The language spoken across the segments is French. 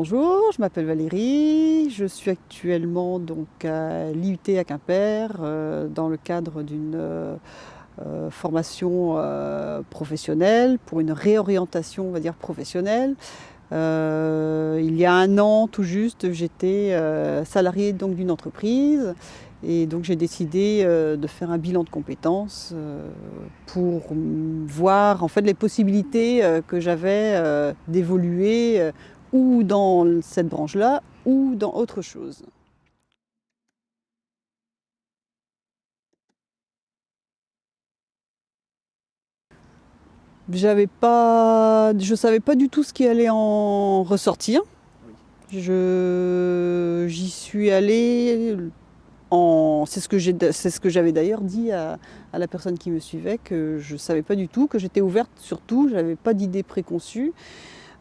Bonjour, je m'appelle Valérie, je suis actuellement donc à l'IUT à Quimper dans le cadre d'une formation professionnelle pour une réorientation, on va dire, professionnelle. Il y a un an tout juste, j'étais salariée donc d'une entreprise et donc j'ai décidé de faire un bilan de compétences pour voir en fait les possibilités que j'avais d'évoluer ou dans cette branche-là ou dans autre chose. Je savais pas du tout ce qui allait en ressortir. J'y suis allée c'est ce que j'avais d'ailleurs dit à la personne qui me suivait, que je ne savais pas du tout, que j'étais ouverte surtout, je n'avais pas d'idées préconçues.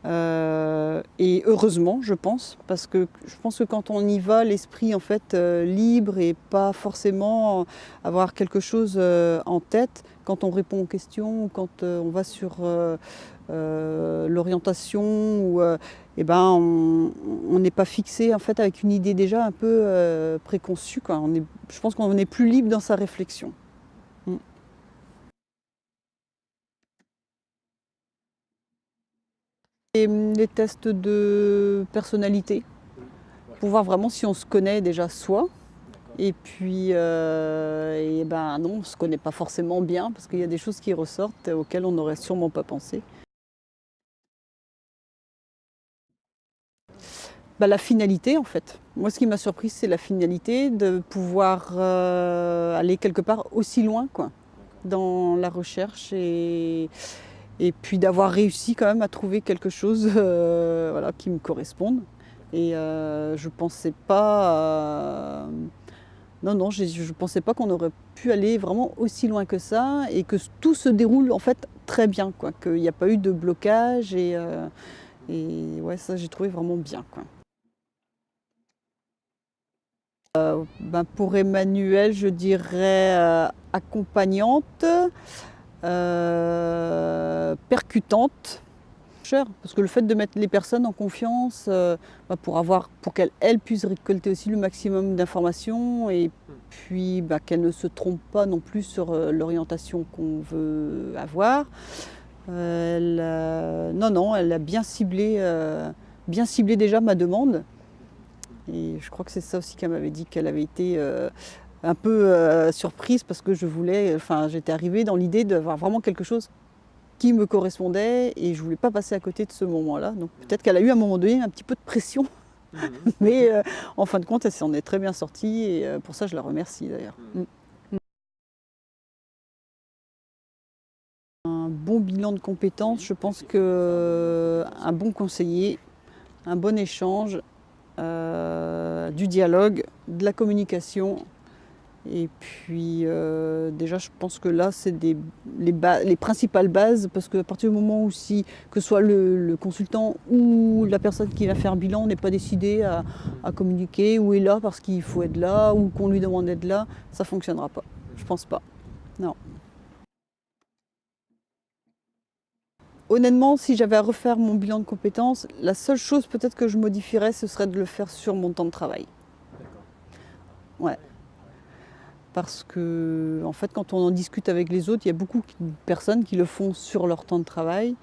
Et heureusement, je pense, parce que je pense que quand on y va, l'esprit en fait libre et pas forcément avoir quelque chose en tête, quand on répond aux questions, quand on va sur l'orientation, eh ben, on n'est pas fixé en fait avec une idée déjà un peu préconçue, quoi. Je pense qu'on est plus libre dans sa réflexion. Mm. Et les tests de personnalité, pour voir vraiment si on se connaît déjà soi. Et puis, et ben non, on ne se connaît pas forcément bien parce qu'il y a des choses qui ressortent auxquelles on n'aurait sûrement pas pensé. Bah, la finalité en fait. Moi ce qui m'a surprise c'est la finalité de pouvoir aller quelque part aussi loin quoi, dans la recherche et puis d'avoir réussi quand même à trouver quelque chose voilà, qui me corresponde. Et je pensais pas. Non, non, je ne pensais pas qu'on aurait pu aller vraiment aussi loin que ça et que tout se déroule en fait très bien, quoi. Qu'il n'y a pas eu de blocage et ouais, ça j'ai trouvé vraiment bien, quoi. Ben, pour Emmanuel, je dirais accompagnante, percutante. Parce que le fait de mettre les personnes en confiance pour qu'elles puissent récolter aussi le maximum d'informations et puis qu'elles ne se trompent pas non plus sur l'orientation qu'on veut avoir. Non, non, elle a bien ciblé déjà ma demande. Et je crois que c'est ça aussi qu'elle m'avait dit, qu'elle avait été un peu surprise parce que j'étais arrivée dans l'idée d'avoir vraiment quelque chose qui me correspondait et je voulais pas passer à côté de ce moment-là. Donc peut-être qu'elle a eu à un moment donné un petit peu de pression, mais en fin de compte, elle s'en est très bien sortie et pour ça, je la remercie d'ailleurs. Un bon bilan de compétences, je pense que un bon conseiller, un bon échange, du dialogue, de la communication. Et puis déjà je pense que là c'est les principales bases parce qu'à partir du moment où que ce soit le consultant ou la personne qui va faire un bilan n'est pas décidé à communiquer ou est là parce qu'il faut être là ou qu'on lui demande d'être là, ça ne fonctionnera pas. Je pense pas. Non. Honnêtement, si j'avais à refaire mon bilan de compétences, la seule chose peut-être que je modifierais, ce serait de le faire sur mon temps de travail. Ouais. Parce que, en fait, quand on en discute avec les autres, il y a beaucoup de personnes qui le font sur leur temps de travail.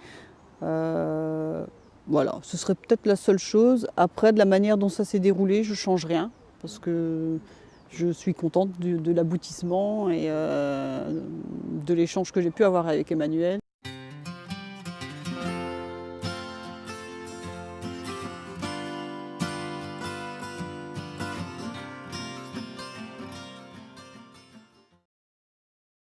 Voilà, ce serait peut-être la seule chose. Après, de la manière dont ça s'est déroulé, je ne change rien. Parce que je suis contente de l'aboutissement et de l'échange que j'ai pu avoir avec Emmanuel.